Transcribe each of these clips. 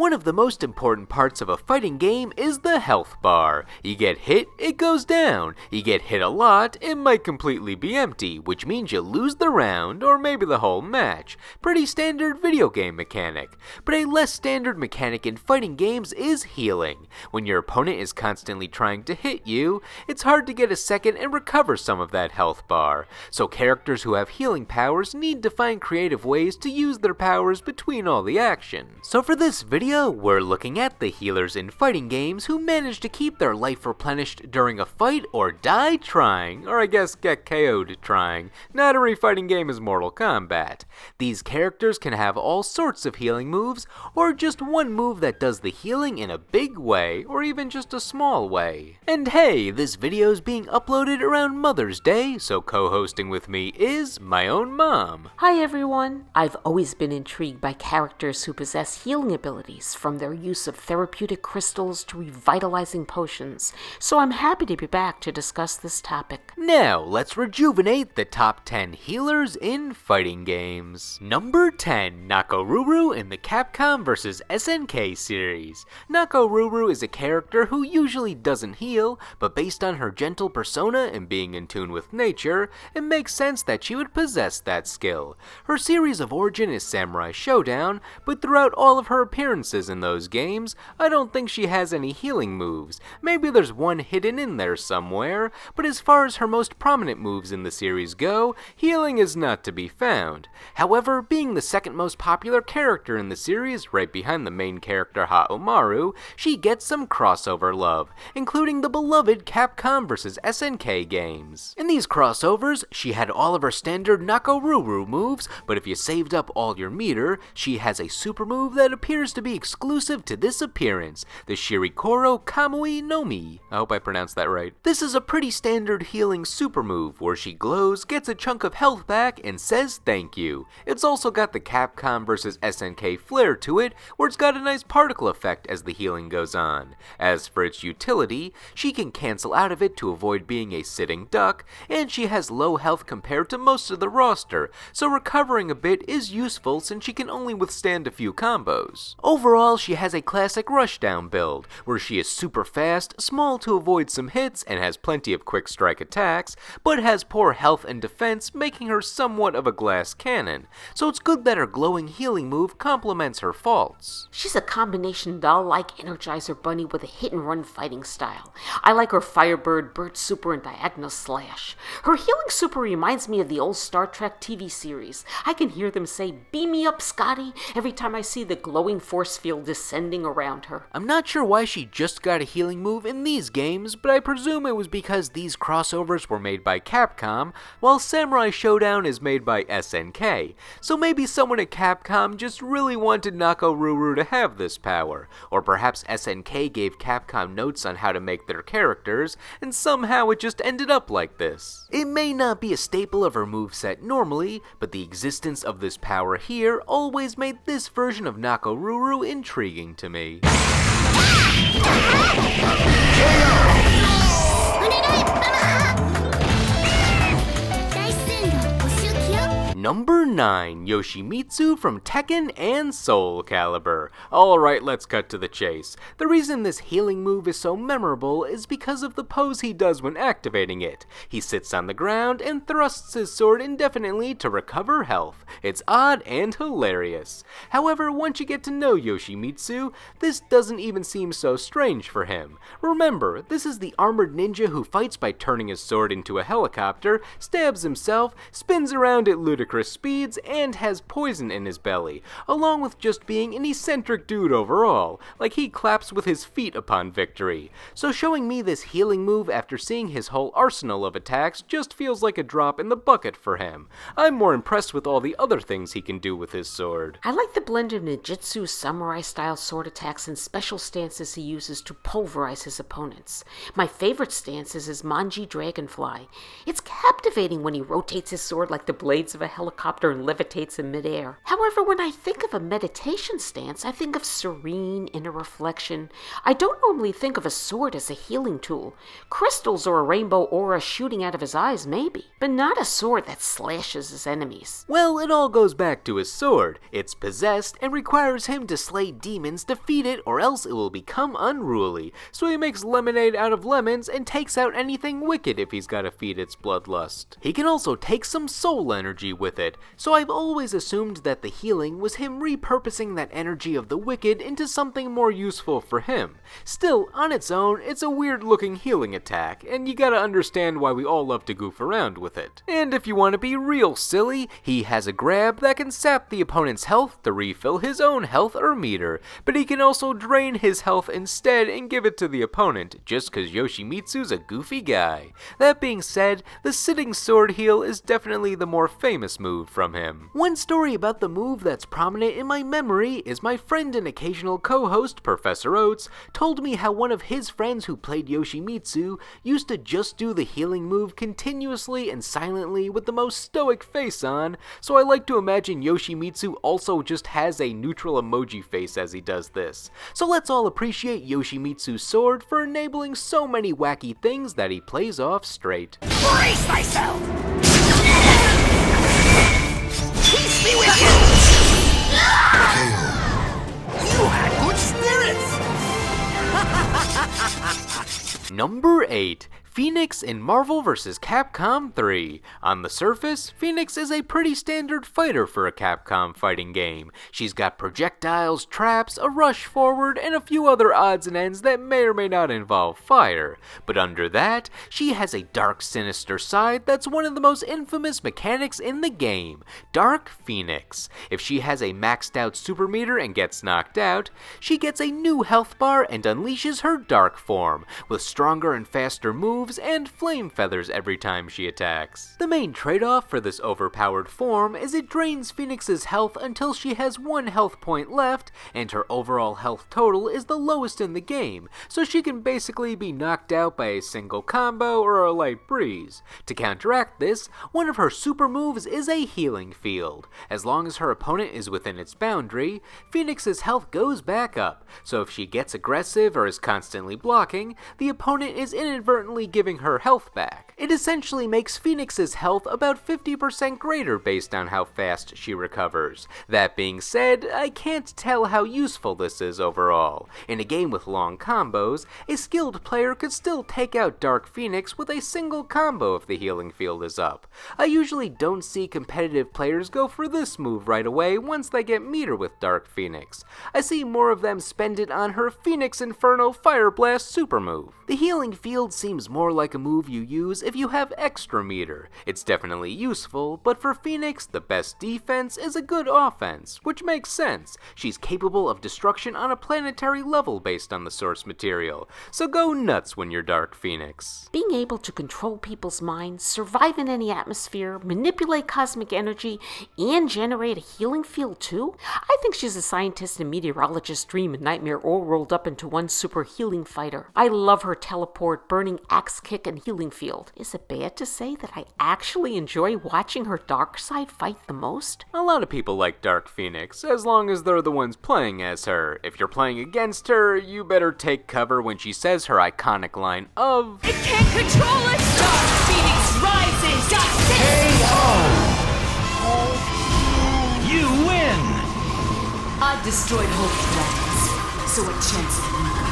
One of the most important parts of a fighting game is the health bar. You get hit, it goes down. You get hit a lot, it might completely be empty, which means you lose the round, or maybe the whole match. Pretty standard video game mechanic. But a less standard mechanic in fighting games is healing. When your opponent is constantly trying to hit you, it's hard to get a second and recover some of that health bar. So characters who have healing powers need to find creative ways to use their powers between all the action. So for this video, we're looking at the healers in fighting games who manage to keep their life replenished during a fight or die trying, or I guess get KO'd trying. Not every fighting game is Mortal Kombat. These characters can have all sorts of healing moves, or just one move that does the healing in a big way, or even just a small way. And hey, this video is being uploaded around Mother's Day, so co-hosting with me is my own mom. Hi everyone! I've always been intrigued by characters who possess healing abilities, from their use of therapeutic crystals to revitalizing potions, so I'm happy to be back to discuss this topic. Now, let's rejuvenate the top 10 healers in fighting games. Number 10, Nakoruru in the Capcom vs SNK series. Nakoruru is a character who usually doesn't heal, but based on her gentle persona and being in tune with nature, it makes sense that she would possess that skill. Her series of origin is Samurai Showdown, but throughout all of her appearances in those games, I don't think she has any healing moves. Maybe there's one hidden in there somewhere, but as far as her most prominent moves in the series go, healing is not to be found. However, being the second most popular character in the series, right behind the main character Haomaru, she gets some crossover love, including the beloved Capcom vs SNK games. In these crossovers, she had all of her standard Nakoruru moves, but if you saved up all your meter, she has a super move that appears to be exclusive to this appearance, the Shirikoro Kamui no Mi. I hope I pronounced that right. This is a pretty standard healing super move where she glows, gets a chunk of health back, and says thank you. It's also got the Capcom vs SNK flair to it, where it's got a nice particle effect as the healing goes on. As for its utility, she can cancel out of it to avoid being a sitting duck, and she has low health compared to most of the roster, so recovering a bit is useful since she can only withstand a few combos. Overall, she has a classic rushdown build, where she is super fast, small to avoid some hits, and has plenty of quick strike attacks, but has poor health and defense, making her somewhat of a glass cannon, so it's good that her glowing healing move complements her faults. She's a combination doll-like Energizer Bunny with a hit-and-run fighting style. I like her Firebird, Bird Super, and Diagonal Slash. Her healing super reminds me of the old Star Trek TV series. I can hear them say, "Beam me up, Scotty," every time I see the glowing force field descending around her. I'm not sure why she just got a healing move in these games, but I presume it was because these crossovers were made by Capcom, while Samurai Showdown is made by SNK. So maybe someone at Capcom just really wanted Nakoruru to have this power, or perhaps SNK gave Capcom notes on how to make their characters, and somehow it just ended up like this. It may not be a staple of her moveset normally, but the existence of this power here always made this version of Nakoruru intriguing to me. Number 9, Yoshimitsu from Tekken and Soul Calibur. Alright, let's cut to the chase. The reason this healing move is so memorable is because of the pose he does when activating it. He sits on the ground and thrusts his sword indefinitely to recover health. It's odd and hilarious. However, once you get to know Yoshimitsu, this doesn't even seem so strange for him. Remember, this is the armored ninja who fights by turning his sword into a helicopter, stabs himself, spins around at ludicrous speeds, and has poison in his belly, along with just being an eccentric dude overall, like he claps with his feet upon victory. So showing me this healing move after seeing his whole arsenal of attacks just feels like a drop in the bucket for him. I'm more impressed with all the other things he can do with his sword. I like the blend of ninjutsu samurai-style sword attacks and special stances he uses to pulverize his opponents. My favorite stance is his Manji Dragonfly. It's captivating when he rotates his sword like the blades of a helicopter helicopter and levitates in midair. However, when I think of a meditation stance, I think of serene inner reflection. I don't normally think of a sword as a healing tool. Crystals or a rainbow aura shooting out of his eyes, maybe, but not a sword that slashes his enemies. Well, it all goes back to his sword. It's possessed and requires him to slay demons to feed it, or else it will become unruly. So he makes lemonade out of lemons and takes out anything wicked if he's gotta feed its bloodlust. He can also take some soul energy with it, so I've always assumed that the healing was him repurposing that energy of the wicked into something more useful for him. Still, on its own, it's a weird looking healing attack, and you gotta understand why we all love to goof around with it. And if you want to be real silly, he has a grab that can sap the opponent's health to refill his own health or meter, but he can also drain his health instead and give it to the opponent, just cause Yoshimitsu's a goofy guy. That being said, the sitting sword heal is definitely the more famous move from him. One story about the move that's prominent in my memory is my friend and occasional co-host, Professor Oates, told me how one of his friends who played Yoshimitsu used to just do the healing move continuously and silently with the most stoic face on, so I like to imagine Yoshimitsu also just has a neutral emoji face as he does this. So let's all appreciate Yoshimitsu's sword for enabling so many wacky things that he plays off straight. Brace thyself! Peace be with you! You had good spirits! Number 8. Phoenix in Marvel vs. Capcom 3. On the surface, Phoenix is a pretty standard fighter for a Capcom fighting game. She's got projectiles, traps, a rush forward, and a few other odds and ends that may or may not involve fire. But under that, she has a dark, sinister side that's one of the most infamous mechanics in the game, Dark Phoenix. If she has a maxed out super meter and gets knocked out, she gets a new health bar and unleashes her dark form, with stronger and faster moves and flame feathers every time she attacks. The main trade-off for this overpowered form is it drains Phoenix's health until she has 1 health point left, and her overall health total is the lowest in the game, so she can basically be knocked out by a single combo or a light breeze. To counteract this, one of her super moves is a healing field. As long as her opponent is within its boundary, Phoenix's health goes back up, so if she gets aggressive or is constantly blocking, the opponent is inadvertently giving her health back. It essentially makes Phoenix's health about 50% greater based on how fast she recovers. That being said, I can't tell how useful this is overall. In a game with long combos, a skilled player could still take out Dark Phoenix with a single combo if the healing field is up. I usually don't see competitive players go for this move right away once they get meter with Dark Phoenix. I see more of them spend it on her Phoenix Inferno Fire Blast super move. The healing field seems more like a move you use if you have extra meter. It's definitely useful, but for Phoenix, the best defense is a good offense, which makes sense. She's capable of destruction on a planetary level based on the source material, so go nuts when you're Dark Phoenix. Being able to control people's minds, survive in any atmosphere, manipulate cosmic energy, and generate a healing field too? I think she's a scientist and meteorologist dream and nightmare all rolled up into one super healing fighter. I love her teleport, burning axe kick, and healing field. Is it bad to say that I actually enjoy watching her dark side fight the most? A lot of people like Dark Phoenix, as long as they're the ones playing as her. If you're playing against her, you better take cover when she says her iconic line of, It can't control it! Dark Phoenix rises! You win! I've destroyed whole planets, so what chance have you got?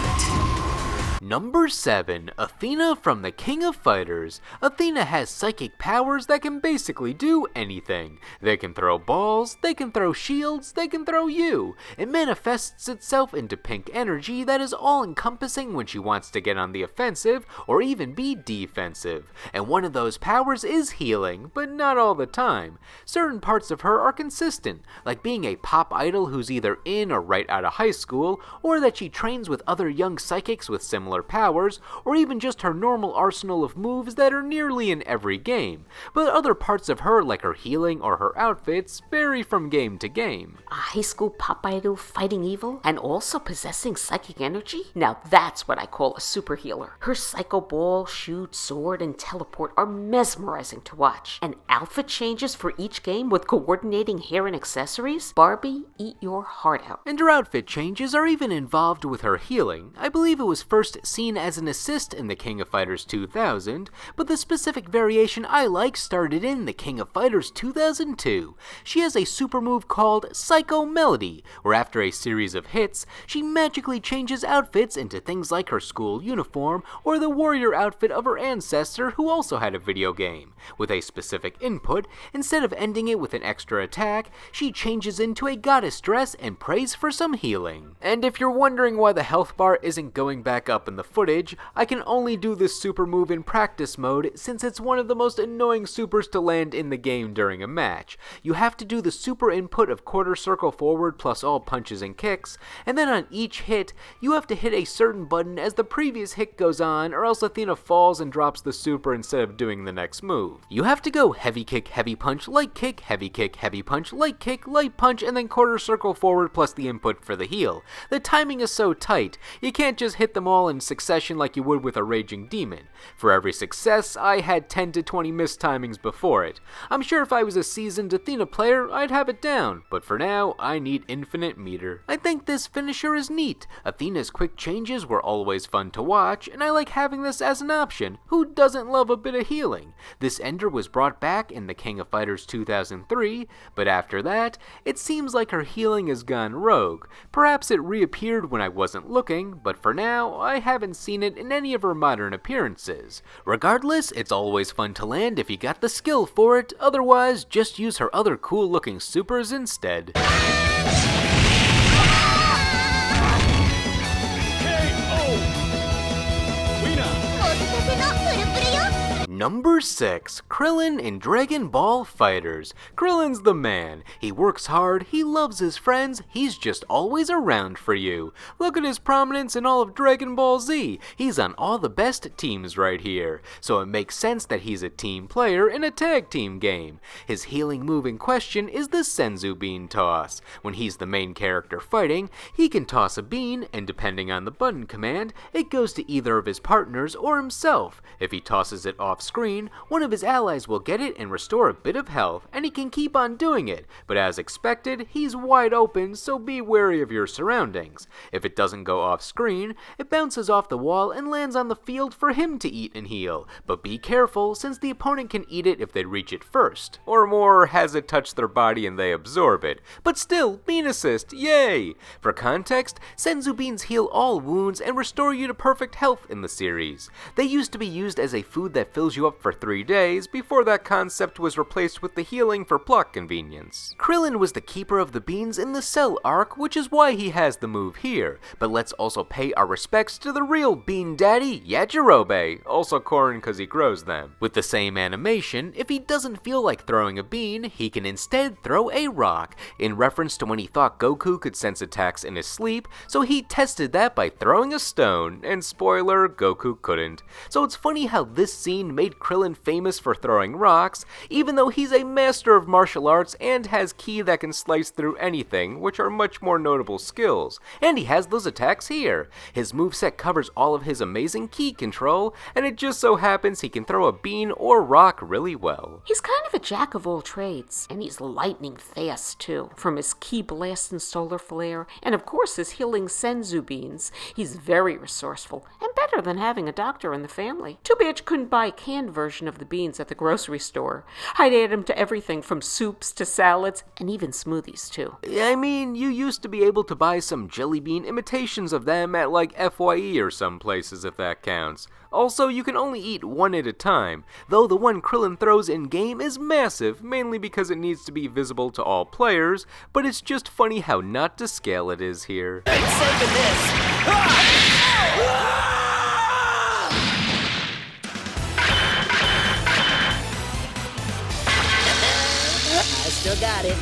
Number 7. Athena from the King of Fighters. Athena has psychic powers that can basically do anything. They can throw balls, they can throw shields, they can throw you. It manifests itself into pink energy that is all-encompassing when she wants to get on the offensive or even be defensive. And one of those powers is healing, but not all the time. Certain parts of her are consistent, like being a pop idol who's either in or right out of high school, or that she trains with other young psychics with similar similar powers, or even just her normal arsenal of moves that are nearly in every game, but other parts of her, like her healing or her outfits, vary from game to game. A high school pop idol fighting evil and also possessing psychic energy? Now that's what I call a super healer. Her psycho ball, shoot, sword, and teleport are mesmerizing to watch. And outfit changes for each game with coordinating hair and accessories? Barbie, eat your heart out. And her outfit changes are even involved with her healing. I believe it was first seen as an assist in the King of Fighters 2000, but the specific variation I like started in the King of Fighters 2002. She has a super move called Psycho Melody, where after a series of hits, she magically changes outfits into things like her school uniform or the warrior outfit of her ancestor who also had a video game. With a specific input, instead of ending it with an extra attack, she changes into a goddess dress and prays for some healing. And if you're wondering why the health bar isn't going back up in the footage, I can only do this super move in practice mode since it's one of the most annoying supers to land in the game during a match. You have to do the super input of quarter circle forward plus all punches and kicks, and then on each hit, you have to hit a certain button as the previous hit goes on, or else Athena falls and drops the super instead of doing the next move. You have to go heavy kick, heavy punch, light kick, heavy kick, heavy punch, light kick, light punch, and then quarter circle forward plus the input for the heal. The timing is so tight, you can't just hit them all in succession like you would with a raging demon. For every success, I had 10 to 20 missed timings before it. I'm sure if I was a seasoned Athena player, I'd have it down, but for now, I need infinite meter. I think this finisher is neat. Athena's quick changes were always fun to watch, and I like having this as an option. Who doesn't love a bit of healing? This ender was brought back in the King of Fighters 2003, but after that, it seems like her healing has gone rogue. Perhaps it reappeared when I wasn't looking, but for now, I haven't seen it in any of her modern appearances. Regardless, it's always fun to land if you got the skill for it, otherwise, just use her other cool looking supers instead. Number 6. Krillin in Dragon Ball FighterZ. Krillin's the man. He works hard, he loves his friends, he's just always around for you. Look at his prominence in all of Dragon Ball Z. He's on all the best teams right here. So it makes sense that he's a team player in a tag team game. His healing move in question is the Senzu Bean Toss. When he's the main character fighting, he can toss a bean, and depending on the button command, it goes to either of his partners or himself. If he tosses it off screen, one of his allies will get it and restore a bit of health, and he can keep on doing it, but as expected, he's wide open, so be wary of your surroundings. If it doesn't go off screen, it bounces off the wall and lands on the field for him to eat and heal, but be careful since the opponent can eat it if they reach it first, or more, has it touch their body and they absorb it. But still, bean assist, yay! For context, Senzu beans heal all wounds and restore you to perfect health in the series. They used to be used as a food that fills you up for 3 days before that concept was replaced with the healing for plot convenience. Krillin was the keeper of the beans in the Cell arc, which is why he has the move here, but let's also pay our respects to the real bean daddy, Yajirobe, also Korin cause he grows them. With the same animation, if he doesn't feel like throwing a bean, he can instead throw a rock, in reference to when he thought Goku could sense attacks in his sleep, so he tested that by throwing a stone, and spoiler, Goku couldn't. So it's funny how this scene made Krillin famous for throwing rocks, even though he's a master of martial arts and has ki that can slice through anything, which are much more notable skills. And he has those attacks here. His moveset covers all of his amazing ki control, and it just so happens he can throw a bean or rock really well. He's kind of a jack of all trades, and he's lightning fast too. From his ki blast and solar flare, and of course his healing Senzu beans, he's very resourceful, and better than having a doctor in the family. Too bad you couldn't buy a canned version of the beans at the grocery store. I'd add them to everything from soups to salads, and even smoothies too. I mean, you used to be able to buy some jelly bean imitations of them at like FYE or some places if that counts. Also, you can only eat one at a time, though the one Krillin throws in-game is massive, mainly because it needs to be visible to all players, but it's just funny how not to scale it is here. I still got it.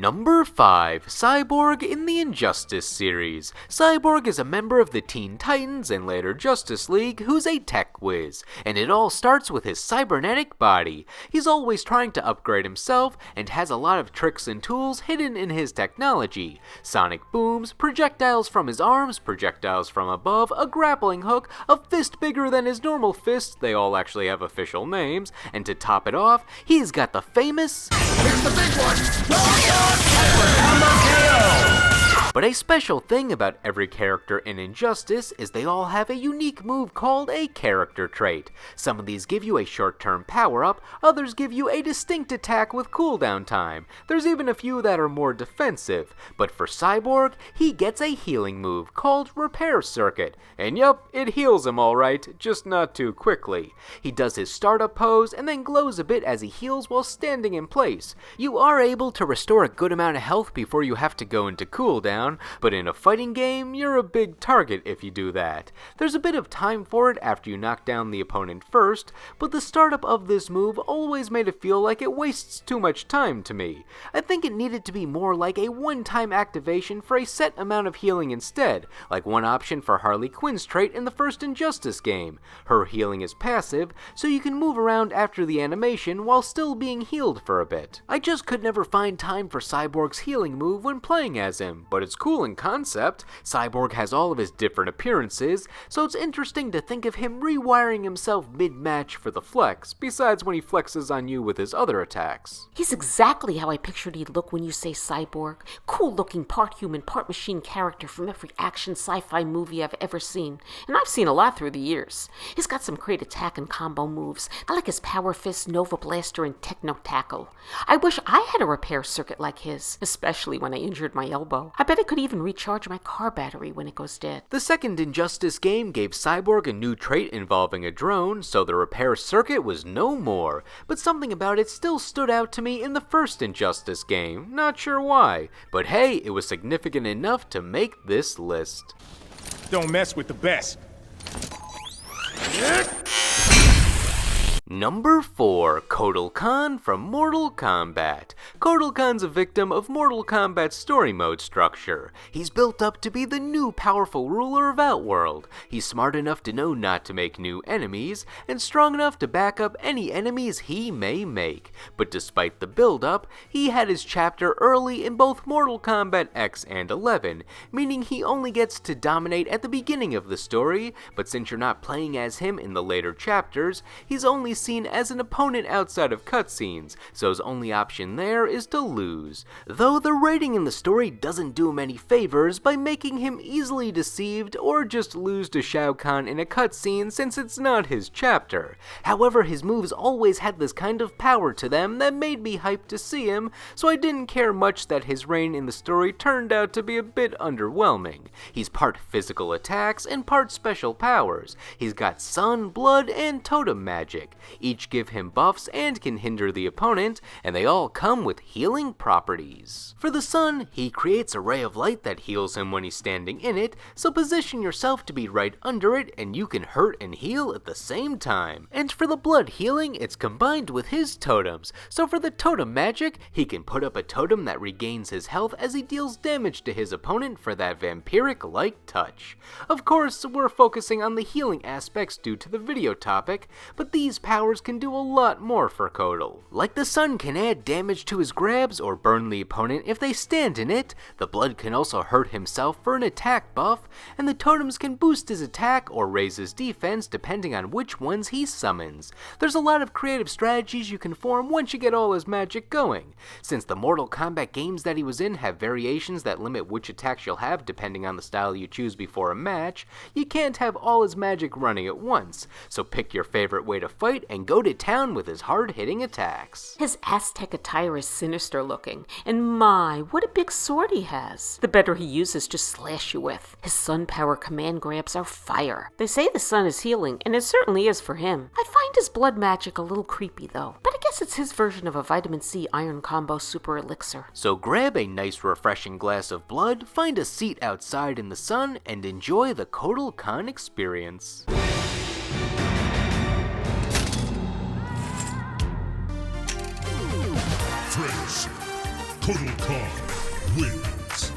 Number 5. Cyborg in the Injustice series. Cyborg is a member of the Teen Titans and later Justice League who's a tech whiz, and it all starts with his cybernetic body. He's always trying to upgrade himself and has a lot of tricks and tools hidden in his technology. Sonic booms, projectiles from his arms, projectiles from above, a grappling hook, a fist bigger than his normal fist, they all actually have official names, and to top it off, he's got the famous... Here's the big one! But a special thing about every character in Injustice is they all have a unique move called a character trait. Some of these give you a short-term power-up, others give you a distinct attack with cooldown time. There's even a few that are more defensive, but for Cyborg, he gets a healing move called Repair Circuit. And yup, it heals him alright, just not too quickly. He does his startup pose and then glows a bit as he heals while standing in place. You are able to restore a good amount of health before you have to go into cooldown, but in a fighting game, you're a big target if you do that. There's a bit of time for it after you knock down the opponent first, but the startup of this move always made it feel like it wastes too much time to me. I think it needed to be more like a one-time activation for a set amount of healing instead, like one option for Harley Quinn's trait in the first Injustice game. Her healing is passive, so you can move around after the animation while still being healed for a bit. I just could never find time for Cyborg's healing move when playing as him, but it's cool in concept. Cyborg has all of his different appearances, so it's interesting to think of him rewiring himself mid-match for the flex, besides when he flexes on you with his other attacks. He's exactly how I pictured he'd look when you say cyborg. Cool-looking, part human, part machine character from every action sci-fi movie I've ever seen, and I've seen a lot through the years. He's got some great attack and combo moves. I like his Power Fist, Nova Blaster, and Techno Tackle. I wish I had a repair circuit like his, especially when I injured my elbow. I bet I could even recharge my car battery when it goes dead. The second Injustice game gave Cyborg a new trait involving a drone, so the repair circuit was no more, but something about it still stood out to me in the first Injustice game, not sure why, but hey, it was significant enough to make this list. Don't mess with the best. Number 4. Kotal Khan from Mortal Kombat. Kotal Khan's a victim of Mortal Kombat's story mode structure. He's built up to be the new powerful ruler of Outworld. He's smart enough to know not to make new enemies, and strong enough to back up any enemies he may make. But despite the build-up, he had his chapter early in both Mortal Kombat X and 11, meaning he only gets to dominate at the beginning of the story, but since you're not playing as him in the later chapters, he's only seen as an opponent outside of cutscenes, so his only option there is to lose. Though the writing in the story doesn't do him any favors by making him easily deceived or just lose to Shao Kahn in a cutscene since it's not his chapter. However, his moves always had this kind of power to them that made me hyped to see him, so I didn't care much that his reign in the story turned out to be a bit underwhelming. He's part physical attacks and part special powers. He's got sun, blood, and totem magic. Each give him buffs and can hinder the opponent, and they all come with healing properties. For the sun, he creates a ray of light that heals him when he's standing in it, so position yourself to be right under it and you can hurt and heal at the same time. And for the blood healing, it's combined with his totems, so for the totem magic, he can put up a totem that regains his health as he deals damage to his opponent for that vampiric-like touch. Of course, we're focusing on the healing aspects due to the video topic, but these powers can do a lot more for Kotal. Like the sun can add damage to his grabs or burn the opponent if they stand in it, the blood can also hurt himself for an attack buff, and the totems can boost his attack or raise his defense depending on which ones he summons. There's a lot of creative strategies you can form once you get all his magic going. Since the Mortal Kombat games that he was in have variations that limit which attacks you'll have depending on the style you choose before a match, you can't have all his magic running at once, so pick your favorite way to fight and go to town with his hard-hitting attacks. His Aztec attire is sinister looking, and my, what a big sword he has. The better he uses to slash you with. His sun power command grabs are fire. They say the sun is healing, and it certainly is for him. I find his blood magic a little creepy though, but I guess it's his version of a vitamin C iron combo super elixir. So grab a nice refreshing glass of blood, find a seat outside in the sun, and enjoy the Kotal Khan experience. Friendship Total Khan wins.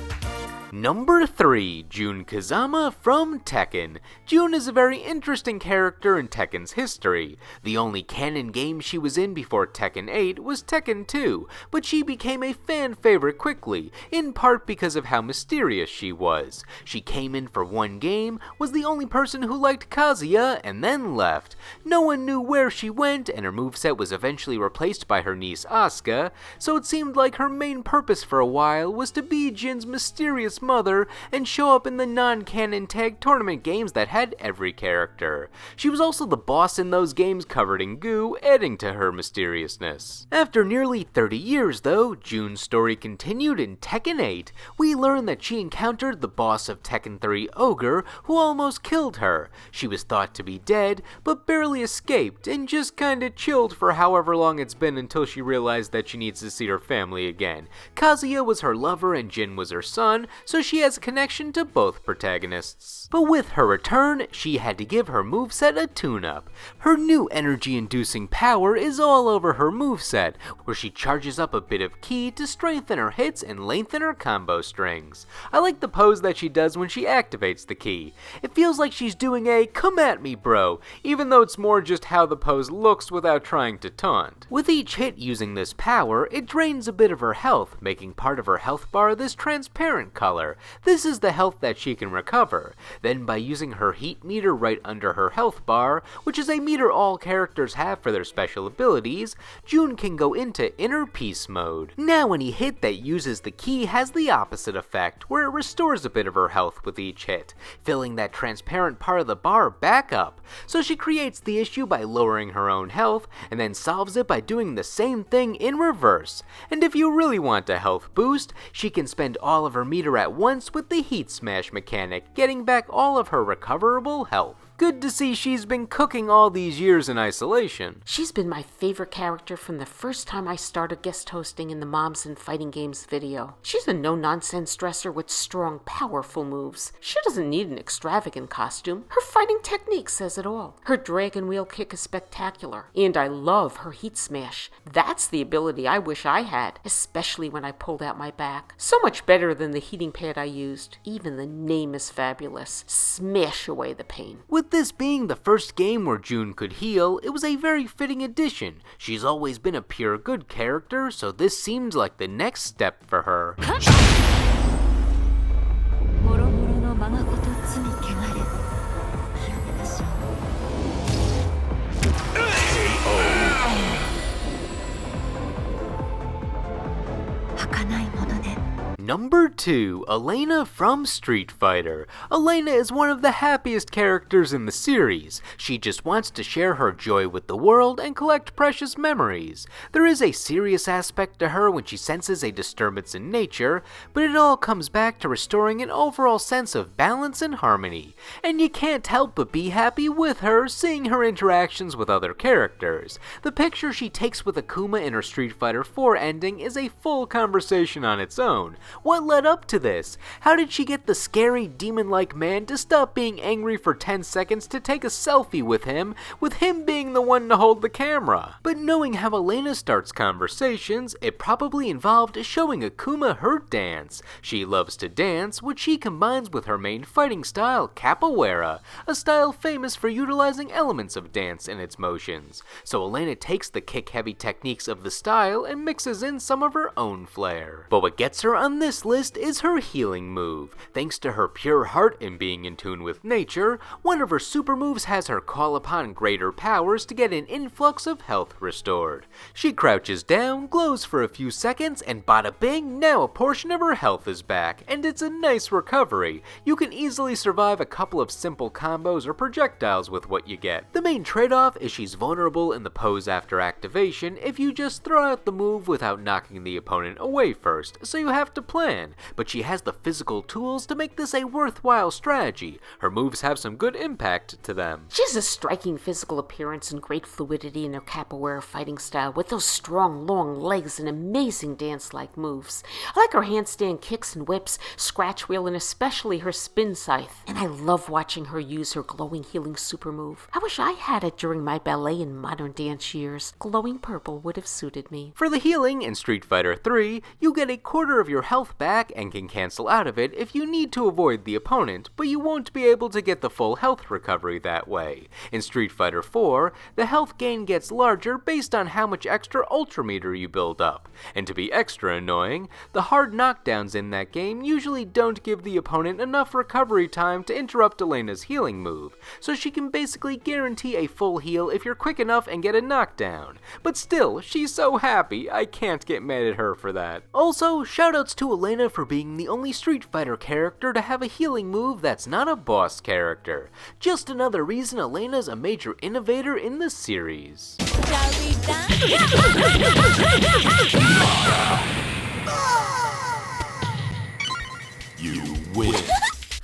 Number 3, Jun Kazama from Tekken. Jun is a very interesting character in Tekken's history. The only canon game she was in before Tekken 8 was Tekken 2, but she became a fan favorite quickly, in part because of how mysterious she was. She came in for one game, was the only person who liked Kazuya, and then left. No one knew where she went, and her moveset was eventually replaced by her niece Asuka, so it seemed like her main purpose for a while was to be Jin's mysterious mother and show up in the non-canon tag tournament games that had every character. She was also the boss in those games covered in goo, adding to her mysteriousness. After nearly 30 years though, Jun's story continued in Tekken 8. We learned that she encountered the boss of Tekken 3 Ogre, who almost killed her. She was thought to be dead, but barely escaped, and just kinda chilled for however long it's been until she realized that she needs to see her family again. Kazuya was her lover and Jin was her son, so she has a connection to both protagonists. But with her return, she had to give her moveset a tune-up. Her new energy-inducing power is all over her moveset, where she charges up a bit of ki to strengthen her hits and lengthen her combo strings. I like the pose that she does when she activates the ki. It feels like she's doing a "come at me bro," even though it's more just how the pose looks without trying to taunt. With each hit using this power, it drains a bit of her health, making part of her health bar this transparent color. This is the health that she can recover. Then by using her heat meter right under her health bar, which is a meter all characters have for their special abilities, Jun can go into inner peace mode. Now any hit that uses the ki has the opposite effect, where it restores a bit of her health with each hit, filling that transparent part of the bar back up. So she creates the issue by lowering her own health, and then solves it by doing the same thing in reverse. And if you really want a health boost, she can spend all of her meter at once with the heat smash mechanic, getting back all of her recoverable health. Good to see she's been cooking all these years in isolation. She's been my favorite character from the first time I started guest hosting in the Moms and Fighting Games video. She's a no-nonsense dresser with strong, powerful moves. She doesn't need an extravagant costume. Her fighting technique says it all. Her dragon wheel kick is spectacular, and I love her heat smash. That's the ability I wish I had, especially when I pulled out my back. So much better than the heating pad I used. Even the name is fabulous. Smash away the pain. With this being the first game where Jun could heal, it was a very fitting addition. She's always been a pure good character, so this seems like the next step for her. Number 2, Elena from Street Fighter. Elena is one of the happiest characters in the series. She just wants to share her joy with the world and collect precious memories. There is a serious aspect to her when she senses a disturbance in nature, but it all comes back to restoring an overall sense of balance and harmony. And you can't help but be happy with her, seeing her interactions with other characters. The picture she takes with Akuma in her Street Fighter 4 ending is a full conversation on its own. What led up to this? How did she get the scary demon-like man to stop being angry for 10 seconds to take a selfie with him being the one to hold the camera? But knowing how Elena starts conversations, it probably involved showing Akuma her dance. She loves to dance, which she combines with her main fighting style, capoeira, a style famous for utilizing elements of dance in its motions. So Elena takes the kick-heavy techniques of the style and mixes in some of her own flair. But what gets her on this list is her healing move. Thanks to her pure heart and being in tune with nature, one of her super moves has her call upon greater powers to get an influx of health restored. She crouches down, glows for a few seconds, and bada bing, now a portion of her health is back, and it's a nice recovery. You can easily survive a couple of simple combos or projectiles with what you get. The main trade-off is she's vulnerable in the pose after activation if you just throw out the move without knocking the opponent away first, so you have to plan plan, but she has the physical tools to make this a worthwhile strategy. Her moves have some good impact to them. She has a striking physical appearance and great fluidity in her capoeira fighting style, with those strong, long legs and amazing dance-like moves. I like her handstand kicks and whips, scratch wheel, and especially her spin scythe. And I love watching her use her glowing healing super move. I wish I had it during my ballet and modern dance years. Glowing purple would have suited me. For the healing in Street Fighter 3, you get a quarter of your health back and can cancel out of it if you need to avoid the opponent, but you won't be able to get the full health recovery that way. In Street Fighter 4, the health gain gets larger based on how much extra ultrameter you build up. And to be extra annoying, the hard knockdowns in that game usually don't give the opponent enough recovery time to interrupt Elena's healing move, so she can basically guarantee a full heal if you're quick enough and get a knockdown. But still, she's so happy, I can't get mad at her for that. Also, shoutouts to Elena for being the only Street Fighter character to have a healing move that's not a boss character. Just another reason Elena's a major innovator in the series. You win.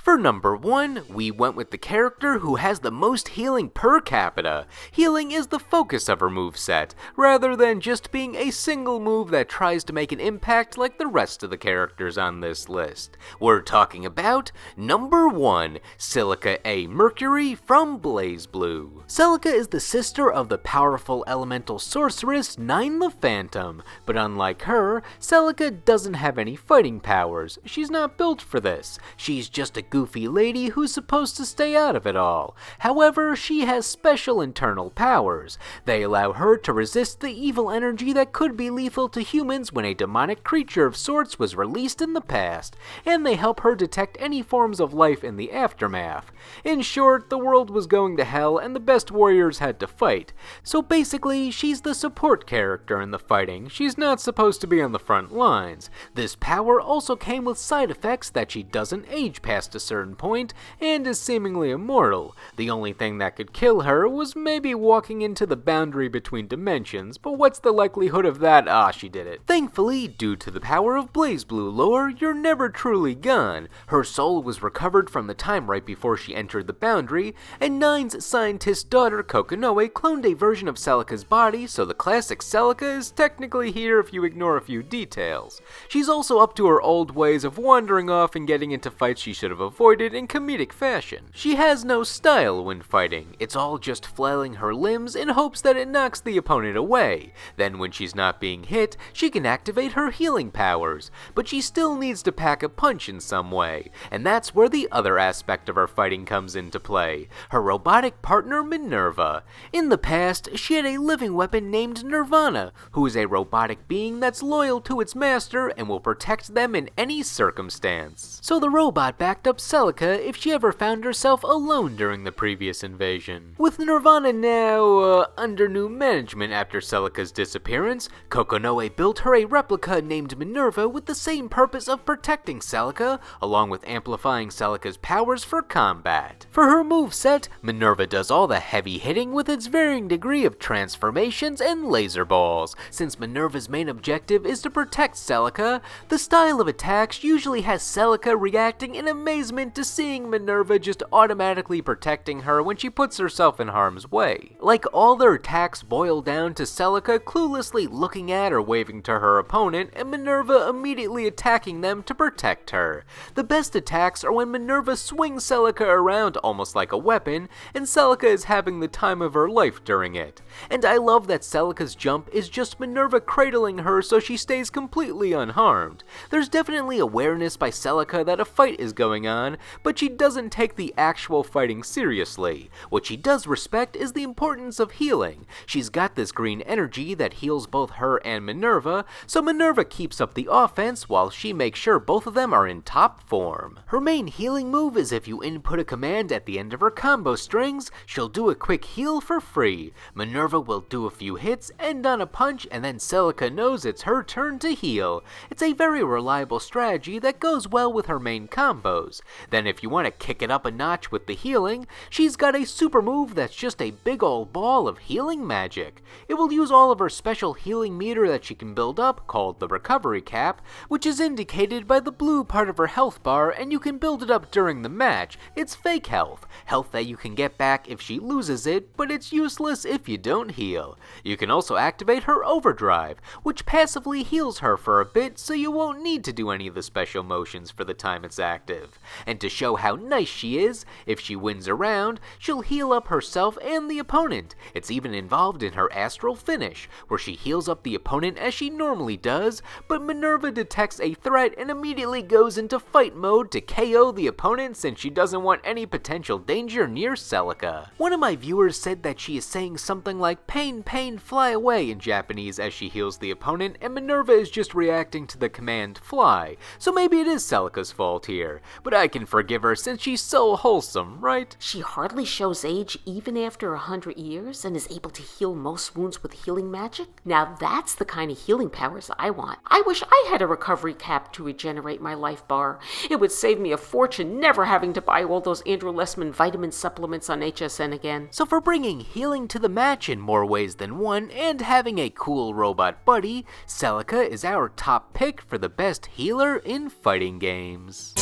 For number 1, we went with the character who has the most healing per capita. Healing is the focus of her moveset, rather than just being a single move that tries to make an impact like the rest of the characters on this list. We're talking about number 1, Silica A. Mercury from BlazBlue. Silica is the sister of the powerful elemental sorceress Nine the Phantom, but unlike her, Silica doesn't have any fighting powers. She's not built for this. She's just a goofy lady who's supposed to stay out of it all. However, she has special internal powers. They allow her to resist the evil energy that could be lethal to humans when a demonic creature of sorts was released in the past, and they help her detect any forms of life in the aftermath. In short, the world was going to hell and the best warriors had to fight. So basically, she's the support character in the fighting. She's not supposed to be on the front lines. This power also came with side effects that she doesn't age past a certain point and is seemingly immortal. The only thing that could kill her was maybe walking into the boundary between dimensions, but what's the likelihood of that? She did it. Thankfully, due to the power of BlazBlue lore, you're never truly gone. Her soul was recovered from the time right before she entered the boundary, and Nine's scientist daughter Kokonoe cloned a version of Celica's body, so the classic Celica is technically here if you ignore a few details. She's also up to her old ways of wandering off and getting into fights she should have avoided in comedic fashion. She has no style when fighting. It's all just flailing her limbs in hopes that it knocks the opponent away. Then when she's not being hit, she can activate her healing powers, but she still needs to pack a punch in some way, and that's where the other aspect of her fighting comes into play, her robotic partner Minerva. In the past, she had a living weapon named Nirvana, who is a robotic being that's loyal to its master and will protect them in any circumstance. So the robot backed up Celica if she ever found herself alone during the previous invasion. With Nirvana now under new management after Celica's disappearance, Kokonoe built her a replica named Minerva with the same purpose of protecting Celica, along with amplifying Celica's powers for combat. For her moveset, Minerva does all the heavy hitting with its varying degree of transformations and laser balls. Since Minerva's main objective is to protect Celica, the style of attacks usually has Celica reacting in amazement to seeing Minerva just automatically protecting her when she puts herself in harm's way. Like all their attacks boil down to Celica cluelessly looking at or waving to her opponent, and Minerva immediately attacking them to protect her. The best attacks are when Minerva swings Celica around almost like a weapon, and Celica is having the time of her life during it. And I love that Celica's jump is just Minerva cradling her so she stays completely unharmed. There's definitely awareness by Celica that a fight is going on, but she doesn't take the actual fighting seriously. What she does respect is the importance of healing. She's got this green energy that heals both her and Minerva, so Minerva keeps up the offense while she makes sure both of them are in top form. Her main healing move is if you input a command at the end of her combo strings, she'll do a quick heal for free. Minerva will do a few hits, end on a punch, and then Celica knows it's her turn to heal. It's a very reliable strategy that goes well with her main combos. Then if you want to kick it up a notch with the healing, she's got a super move that's just a big old ball of healing magic. It will use all of her special healing meter that she can build up, called the recovery cap, which is indicated by the blue part of her health bar, and you can build it up during the match. It's fake health that you can get back if she loses it, but it's useless if you don't heal. You can also activate her overdrive, which passively heals her for a bit, so you won't need to do any of the special motions for the time it's active. And to show how nice she is, if she wins a round, she'll heal up herself and the opponent. It's even involved in her astral finish, where she heals up the opponent as she normally does, but Minerva detects a threat and immediately goes into fight mode to KO the opponent since she doesn't want any potential danger near Celica. One of my viewers said that she is saying something like "pain, pain, fly away" in Japanese as she heals the opponent, and Minerva is just reacting to the command fly, so maybe it is Celica's fault here. But I can forgive her since she's so wholesome, right? She hardly shows age even after 100 years and is able to heal most wounds with healing magic? Now that's the kind of healing powers I want. I wish I had a recovery cap to regenerate my life bar. It would save me a fortune never having to buy all those Andrew Lessman vitamin supplements on HSN again. So for bringing healing to the match in more ways than one and having a cool robot buddy, Celica is our top pick for the best healer in fighting games.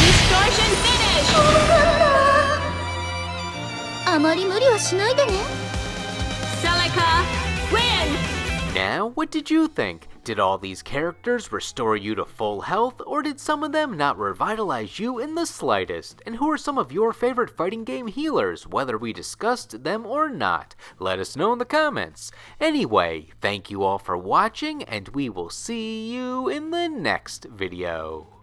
Distortion finish! あまり無理はしないでね。 Celica, win! Now, what did you think? Did all these characters restore you to full health, or did some of them not revitalize you in the slightest? And who are some of your favorite fighting game healers, whether we discussed them or not? Let us know in the comments. Anyway, thank you all for watching, and we will see you in the next video.